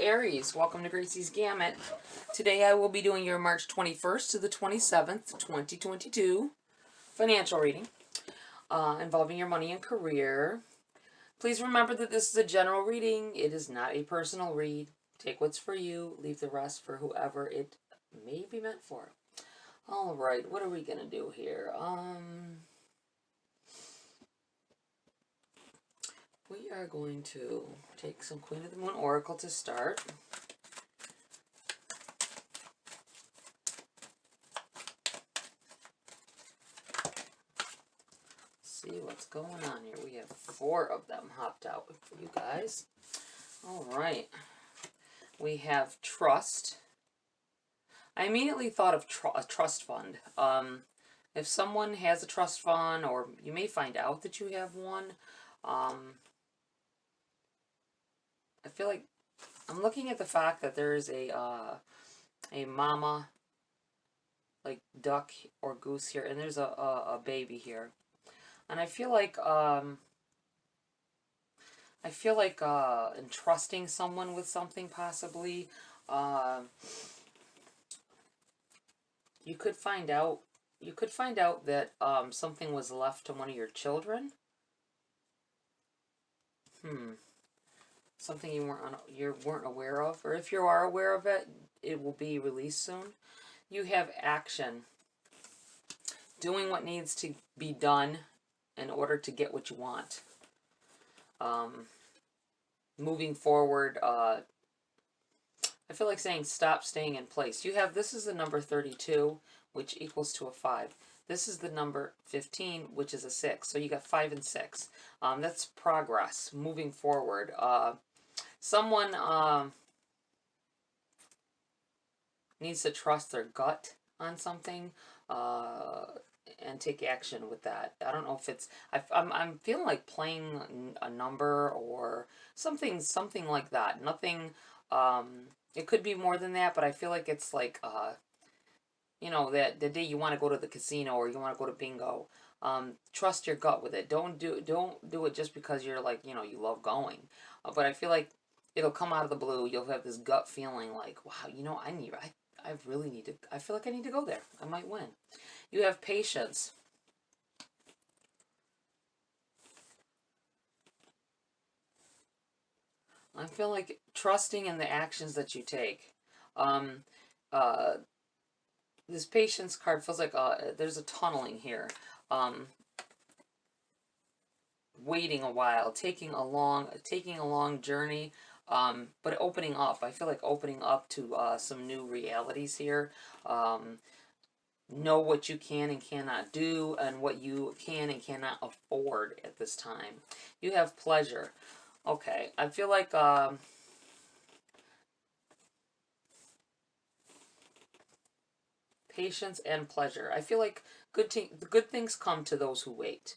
Aries, welcome to GRAYCI'S Gamut. Today I will be doing your March 21st to the 27th, 2022 financial reading involving your money and career. Please remember that this is a general reading. It is not a personal read. Take what's for you, leave the rest for whoever it may be meant for. Alright, what are we going to do here? We are going to take some Queen of the Moon Oracle to start. See what's going on here. We have 4 of them hopped out for you guys. Alright. We have trust. I immediately thought of a trust fund. If someone has a trust fund, or you may find out that you have one, I feel like I'm looking at the fact that there is a mama, like duck or goose here, and there's a baby here, and I feel like entrusting someone with something possibly. You could find out that something was left to one of your children. Something you weren't aware of, or if you are aware of it, it will be released soon. You have action, doing what needs to be done in order to get what you want. Moving forward, I feel like saying stop staying in place. You have, this is the number 32, which equals to a 5. This is the number 15, which is a 6. So you got 5 and 6. That's progress, moving forward. Someone needs to trust their gut on something and take action with that. I don't know if it's, I'm feeling like playing a number or something like that. Nothing, it could be more than that, but I feel like it's like, you know, that the day you want to go to the casino or you want to go to bingo, trust your gut with it. Don't do it just because you're like, you know, you love going. But I feel like it'll come out of the blue. You'll have this gut feeling like, wow, you know, I really need to, I feel like I need to go there. I might win. You have patience. I feel like trusting in the actions that you take. This patience card feels like there's a tunneling here. Waiting a while, taking a long journey, but opening up. I feel like opening up to some new realities here. Know what you can and cannot do, and what you can and cannot afford at this time. You have pleasure. Okay, I feel like patience and pleasure. I feel like good things come to those who wait.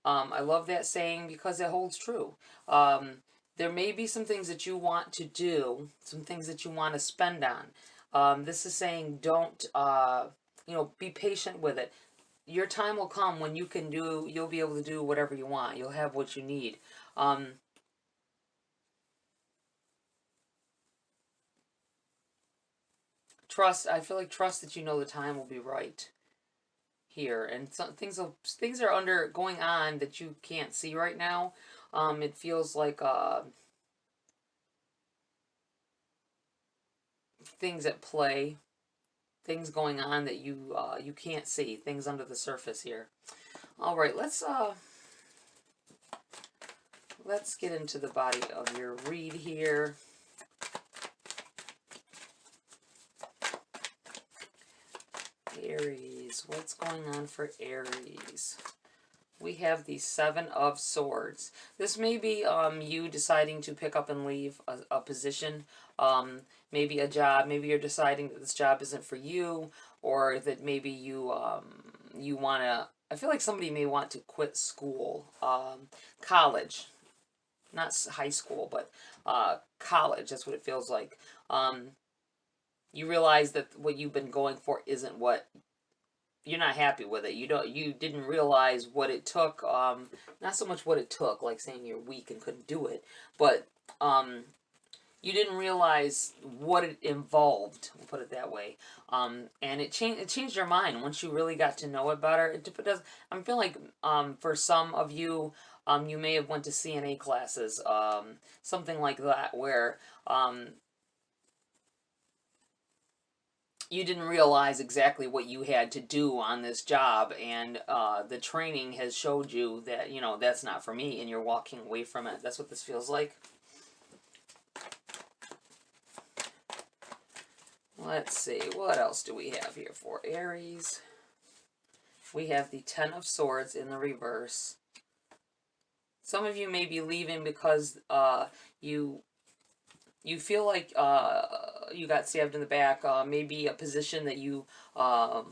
I love that saying because it holds true. There may be some things that you want to do, some things that you want to spend on. This is saying don't, you know, be patient with it. Your time will come when you'll be able to do whatever you want. You'll have what you need. Trust, I feel like trust that you know the time will be right here, and some things are going on that you can't see right now. It feels like things at play, things going on that you can't see, things under the surface here. All right, let's get into the body of your read here. Aries, what's going on for Aries? We have the 7 of Swords. This may be you deciding to pick up and leave a position, maybe a job. Maybe you're deciding that this job isn't for you, or that maybe you you want to, I feel like somebody may want to quit school, college, not high school, but college. That's what it feels like. You realize that what you've been going for isn't what, you're not happy with it. You didn't realize what it took. Not so much what it took, like saying you're weak and couldn't do it, but you didn't realize what it involved. We'll put it that way. And it changed your mind once you really got to know it better. It does. I feel like for some of you, you may have went to CNA classes, something like that, where you didn't realize exactly what you had to do on this job, and the training has showed you that, you know, that's not for me, and you're walking away from it. That's what this feels like. Let's see, what else do we have here for Aries? We have the Ten of Swords in the reverse. Some of you may be leaving because you feel like you got stabbed in the back. Maybe a position that you... I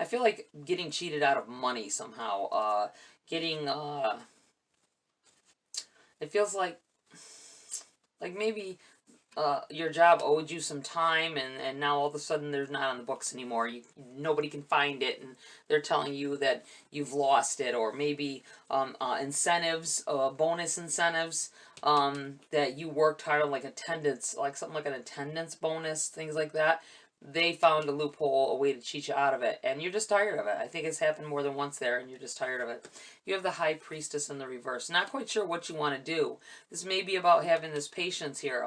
feel like getting cheated out of money somehow. Getting... it feels like maybe... your job owed you some time, and now all of a sudden there's not on the books anymore. Nobody can find it, and they're telling you that you've lost it. Or maybe incentives, bonus incentives, that you worked hard on, like attendance, like something like an attendance bonus, things like that. They found a loophole, a way to cheat you out of it, and you're just tired of it. I think it's happened more than once there, and you're just tired of it. You have the High Priestess in the reverse. Not quite sure what you want to do. This may be about having this patience here,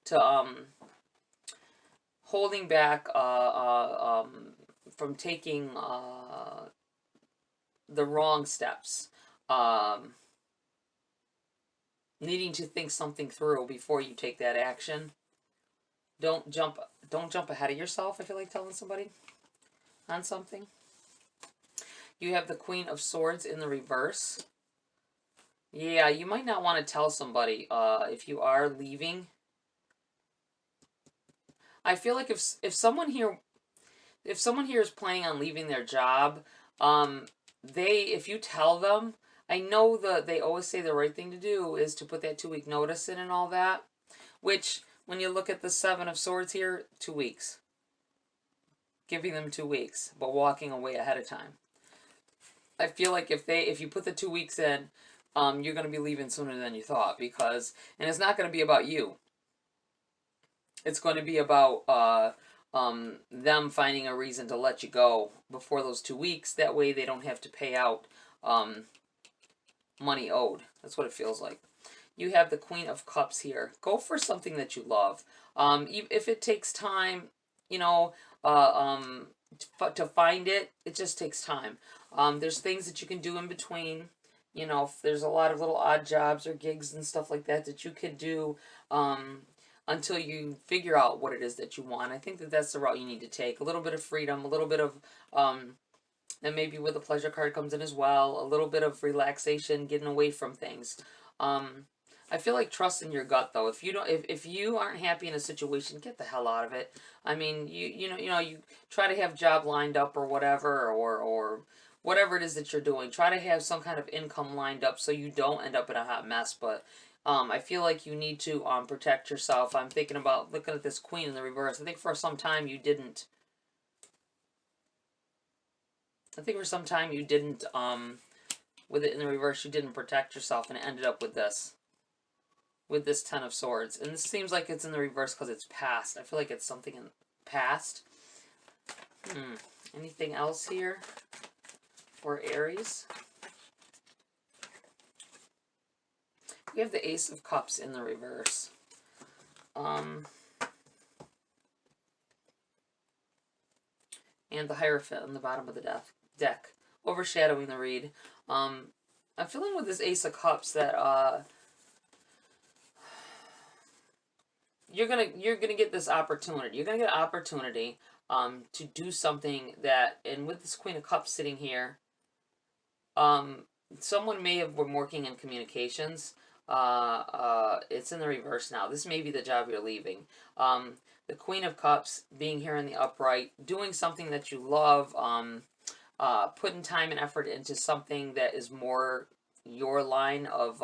to holding back from taking the wrong steps. Needing to think something through before you take that action. Don't jump ahead of yourself, I feel like telling somebody on something. You have the Queen of Swords in the reverse. Yeah, you might not want to tell somebody if you are leaving. I feel like if someone here is planning on leaving their job, if you tell them, I know they always say the right thing to do is to put that 2-week notice in and all that, which, when you look at the Seven of Swords here, 2 weeks. Giving them 2 weeks, but walking away ahead of time. I feel like if you put the 2 weeks in, you're going to be leaving sooner than you thought, because, and it's not going to be about you. It's going to be about them finding a reason to let you go before those 2 weeks. That way they don't have to pay out money owed. That's what it feels like. You have the Queen of Cups here. Go for something that you love. If it takes time, you know, to find it, it just takes time. There's things that you can do in between. You know, there's a lot of little odd jobs or gigs and stuff like that that you could do until you figure out what it is that you want. I think that's the route you need to take. A little bit of freedom, a little bit of... and maybe where the pleasure card comes in as well, a little bit of relaxation, getting away from things. I feel like trust in your gut, though. If you aren't happy in a situation, get the hell out of it. I mean, you try to have a job lined up or whatever, or whatever it is that you're doing. Try to have some kind of income lined up so you don't end up in a hot mess. But I feel like you need to protect yourself. I'm thinking about looking at this Queen in the reverse. I think for some time you didn't. With it in the reverse, you didn't protect yourself, and it ended up with this. With this Ten of Swords. And this seems like it's in the reverse because it's past. I feel like it's something in the past. Anything else here for Aries? We have the Ace of Cups in the reverse. And the Hierophant on the bottom of the deck. Overshadowing the read. I'm feeling with this Ace of Cups that you're gonna get this opportunity. You're gonna get an opportunity to do something that, and with this Queen of Cups sitting here, someone may have been working in communications. It's in the reverse now. This may be the job you're leaving. The Queen of Cups being here in the upright, doing something that you love, putting time and effort into something that is more your line of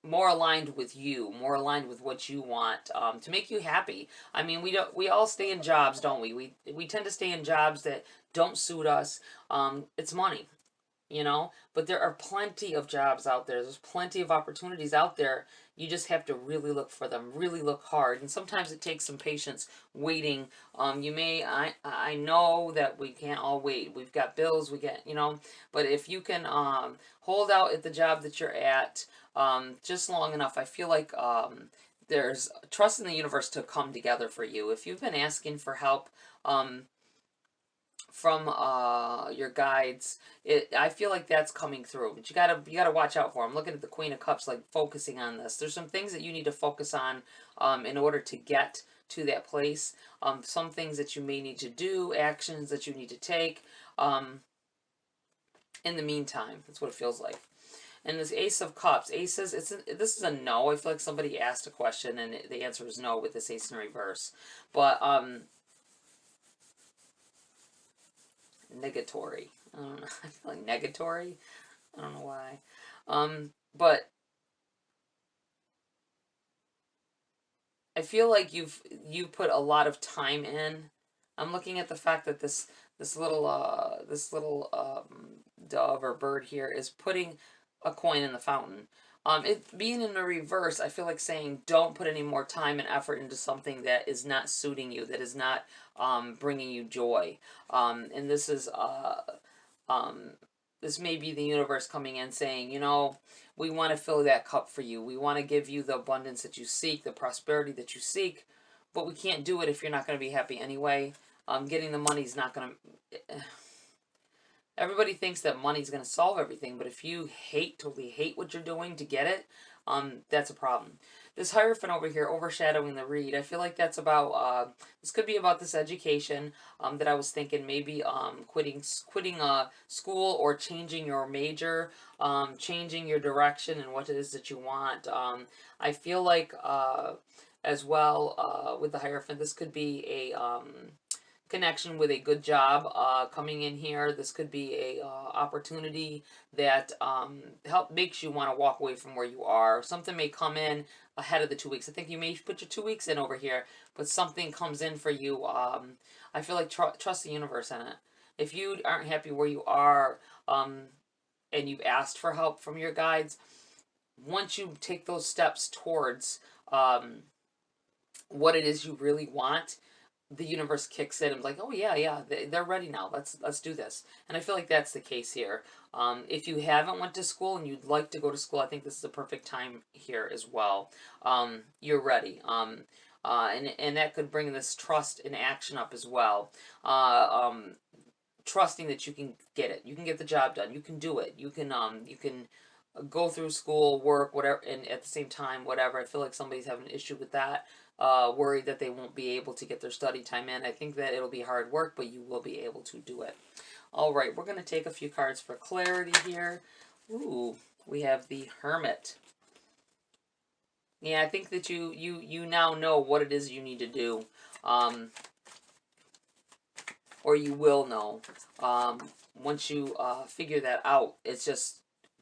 more aligned with you, more aligned with what you want, to make you happy. I mean, we all stay in jobs, don't we? We tend to stay in jobs that don't suit us. It's money. you know, but there are plenty of jobs out there. There's plenty of opportunities out there. You just have to really look for them, really look hard. And sometimes it takes some patience waiting. I know that we can't all wait. We've got bills, we get, you know, but if you can hold out at the job that you're at just long enough, I feel like there's trust in the universe to come together for you. If you've been asking for help, from your guides, I feel like that's coming through, but you gotta watch out for them. Looking at the Queen of Cups, like focusing on this, there's some things that you need to focus on in order to get to that place. Some things that you may need to do, actions that you need to take in the meantime. That's what it feels like. And this Ace of Cups, aces, this is a no. I feel like somebody asked a question and the answer is no with this ace in reverse. But negatory. I don't know. I feel like negatory. I don't know why. But I feel like you put a lot of time in. I'm looking at the fact that this little dove or bird here is putting a coin in the fountain. It being in the reverse, I feel like saying don't put any more time and effort into something that is not suiting you, that is not bringing you joy. And this may be the universe coming in saying, you know, we want to fill that cup for you. We want to give you the abundance that you seek, the prosperity that you seek, but we can't do it if you're not going to be happy anyway. Getting the money is not going to... Everybody thinks that money's going to solve everything, but if you totally hate what you're doing to get it, that's a problem. This Hierophant over here overshadowing the read, I feel like that's about, this could be about this education that I was thinking maybe quitting school or changing your major, changing your direction and what it is that you want. I feel like as well with the Hierophant, this could be a... connection with a good job coming in here. This could be a opportunity that makes you want to walk away from where you are. Something may come in ahead of the 2 weeks. I think you may put your 2 weeks in over here, but something comes in for you. I feel like trust the universe in it. If you aren't happy where you are and you've asked for help from your guides, once you take those steps towards what it is you really want, the universe kicks in and like, oh yeah, they're ready now. Let's do this. And I feel like that's the case here. If you haven't went to school and you'd like to go to school, I think this is the perfect time here as well. You're ready. And that could bring this trust in action up as well. Trusting that you can get it. You can get the job done. You can do it. You can go through school, work, whatever, and at the same time, whatever. I feel like somebody's having an issue with that. Worried that they won't be able to get their study time in. I think that it'll be hard work, but you will be able to do it. All right, we're going to take a few cards for clarity here. Ooh, we have the Hermit. Yeah, I think that you now know what it is you need to do. Or you will know. Once you figure that out, it's just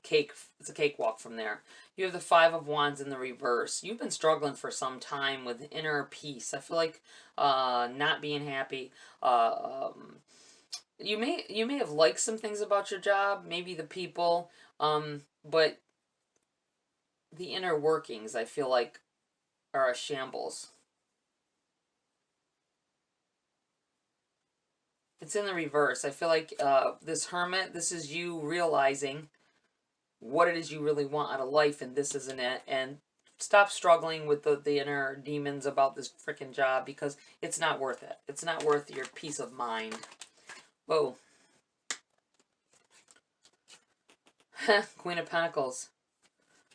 it's a cakewalk from there. You have the Five of Wands in the reverse. You've been struggling for some time with inner peace. I feel like not being happy. You may have liked some things about your job, maybe the people, but the inner workings I feel like are a shambles. It's in the reverse. I feel like this Hermit, this is you realizing what it is you really want out of life, and this isn't it. And stop struggling with the inner demons about this freaking job, because it's not worth it. It's not worth your peace of mind. Whoa. Queen of Pentacles.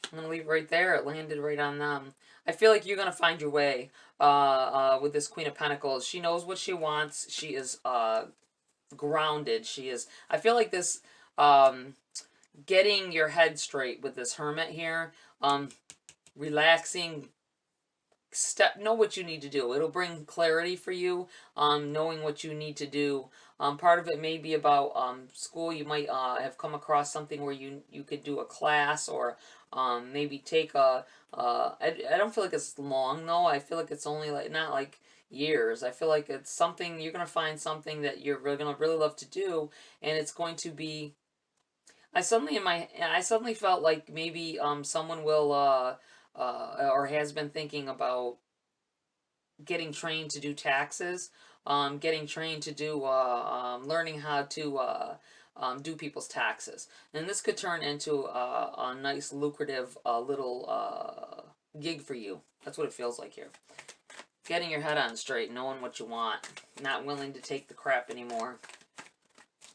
I'm going to leave right there. It landed right on them. I feel like you're going to find your way with this Queen of Pentacles. She knows what she wants. She is grounded. She is... I feel like this... getting your head straight with this Hermit here, relaxing, know what you need to do. It'll bring clarity for you, knowing what you need to do. Part of it may be about school. You might have come across something where you could do a class, or maybe take I don't feel like it's long though. I feel like it's only not like years. I feel like it's something, you're going to find something that you're going to really love to do, and it's going to be I suddenly felt like maybe someone will or has been thinking about getting trained to do taxes, getting trained to do learning how to do people's taxes, and this could turn into a nice lucrative little gig for you. That's what it feels like here. Getting your head on straight, knowing what you want, not willing to take the crap anymore.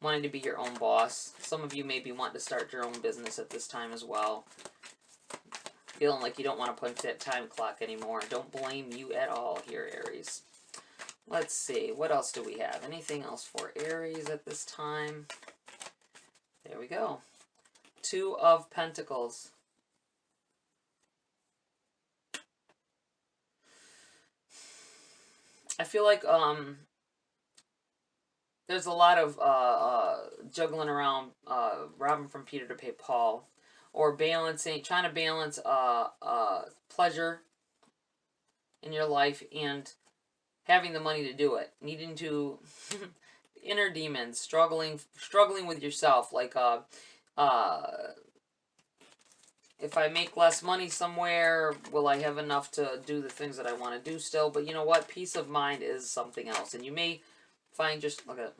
Wanting to be your own boss. Some of you maybe want to start your own business at this time as well. Feeling like you don't want to punch that time clock anymore. Don't blame you at all here, Aries. Let's see. What else do we have? Anything else for Aries at this time? There we go. Two of Pentacles. I feel like there's a lot of juggling around, robbing from Peter to pay Paul, or balancing, trying to balance pleasure in your life and having the money to do it, needing to inner demons, struggling with yourself, like if I make less money somewhere, will I have enough to do the things that I want to do still? But you know what? Peace of mind is something else, and you may find just look at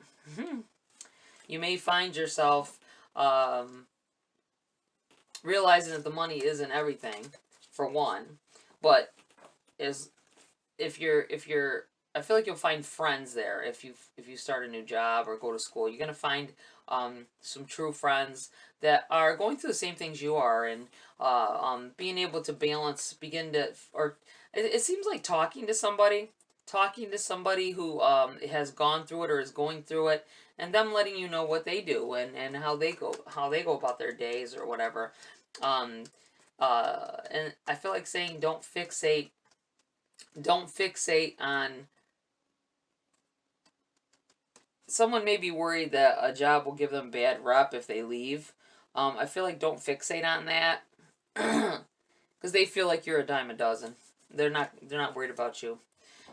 you may find yourself realizing that the money isn't everything, for one, but if you're I feel like you'll find friends there if you start a new job or go to school. You're gonna find some true friends that are going through the same things you are, and being able to balance, it seems like talking to somebody who has gone through it or is going through it, and them letting you know what they do and how they go about their days or whatever. And I feel like saying don't fixate on. Someone may be worried that a job will give them bad rep if they leave. I feel like don't fixate on that because they feel like you're a dime a dozen. They're not worried about you.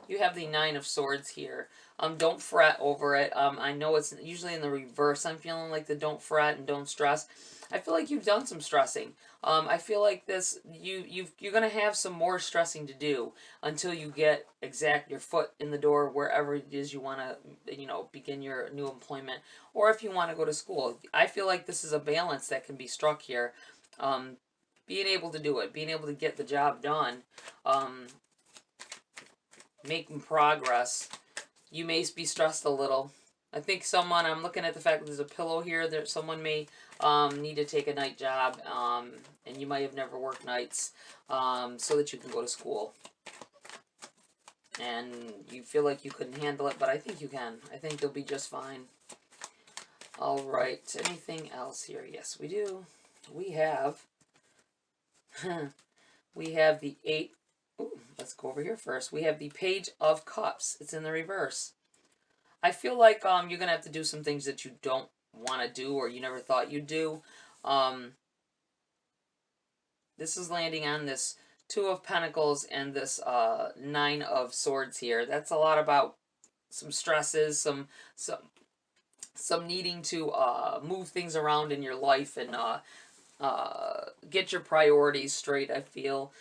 You have the Nine of Swords here. Don't fret over it. I know it's usually in the reverse. I'm feeling like the don't fret and don't stress. I feel like you've done some stressing. I feel like you're gonna have some more stressing to do until you get your foot in the door wherever it is you want to, begin your new employment, or if you want to go to school. I feel like this is a balance that can be struck here. Being able to do it, being able to get the job done, making progress. You may be stressed a little. I think I'm looking at the fact that there's a pillow here. Someone may need to take a night job, and you might have never worked nights, so that you can go to school. And you feel like you couldn't handle it, but I think you can. I think you'll be just fine. All right. Anything else here? Yes, we do. We have the eight. Ooh, let's go over here first. We have the Page of Cups. It's in the reverse. I feel like you're gonna have to do some things that you don't want to do or you never thought you'd do. This is landing on this Two of Pentacles and this Nine of Swords here. That's a lot about some stresses, some needing to move things around in your life and get your priorities straight. I feel,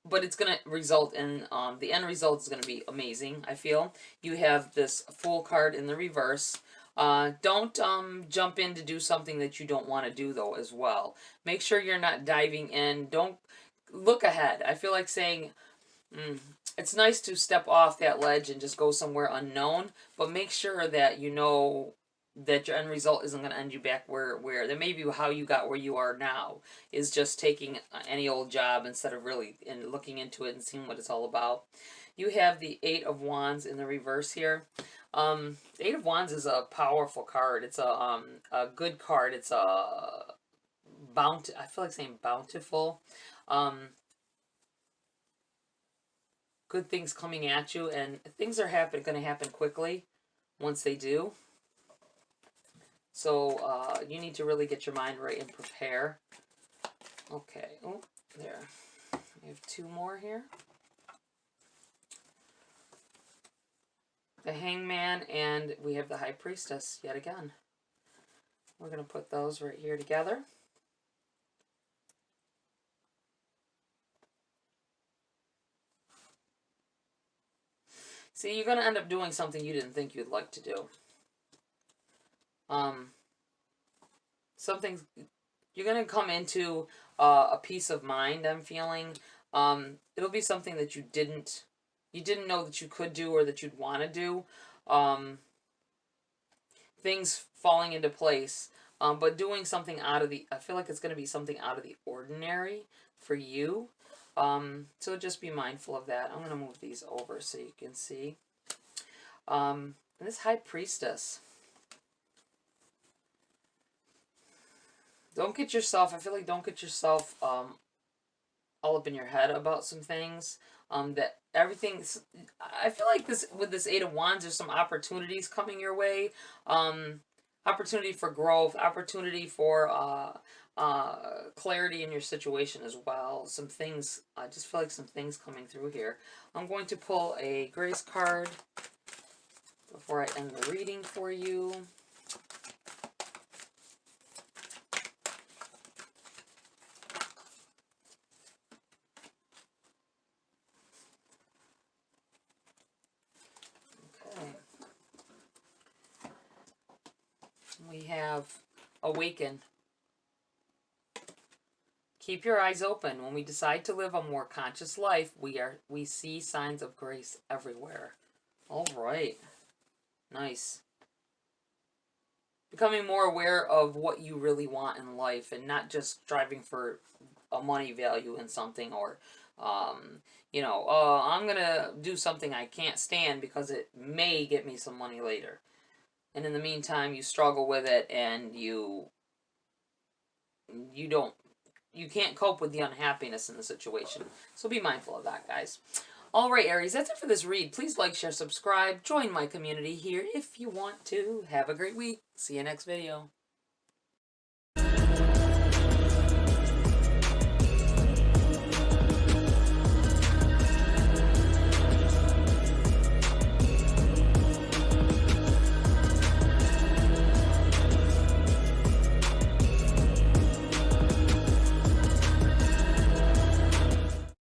but it's gonna result in the end result is gonna be amazing. I feel you have this Fool card in the reverse. Don't jump in to do something that you don't want to do, though, as well. Make sure you're not diving in. Don't look ahead. I feel like saying, it's nice to step off that ledge and just go somewhere unknown, but make sure that you know that your end result isn't going to end you back where that maybe how you got where you are now is just taking any old job instead of really looking into it and seeing what it's all about. You have the Eight of Wands in the reverse here. Eight of Wands is a powerful card. It's a good card. It's a I feel like saying bountiful. Good things coming at you, and things are going to happen quickly once they do. So you need to really get your mind right and prepare. Okay. Oh, there. We have two more here. The Hangman, and we have the High Priestess yet again. We're going to put those right here together. See, you're going to end up doing something you didn't think you'd like to do. You're going to come into a peace of mind, I'm feeling. It'll be something that you didn't know that you could do or that you'd want to do. Things falling into place. But doing something out of the, I feel like it's going to be something out of the ordinary for you. So just be mindful of that. I'm going to move these over so you can see. This High Priestess. Don't get yourself, I feel like don't get yourself all up in your head about some things. That everything's, I feel like this, with this Eight of Wands, there's some opportunities coming your way. Opportunity for growth, opportunity for clarity in your situation as well. Some things, I just feel like some things coming through here. I'm going to pull a Grace card before I end the reading for you. We have Awaken. Keep your eyes open. When we decide to live a more conscious life, we see signs of grace everywhere. All right. Nice. Becoming more aware of what you really want in life and not just striving for a money value in something, or you know, I'm going to do something I can't stand because it may get me some money later. And in the meantime, you struggle with it, and you can't cope with the unhappiness in the situation. So be mindful of that, guys. All right, Aries, that's it for this read. Please like, share, subscribe. Join my community here if you want to. Have a great week. See you next video.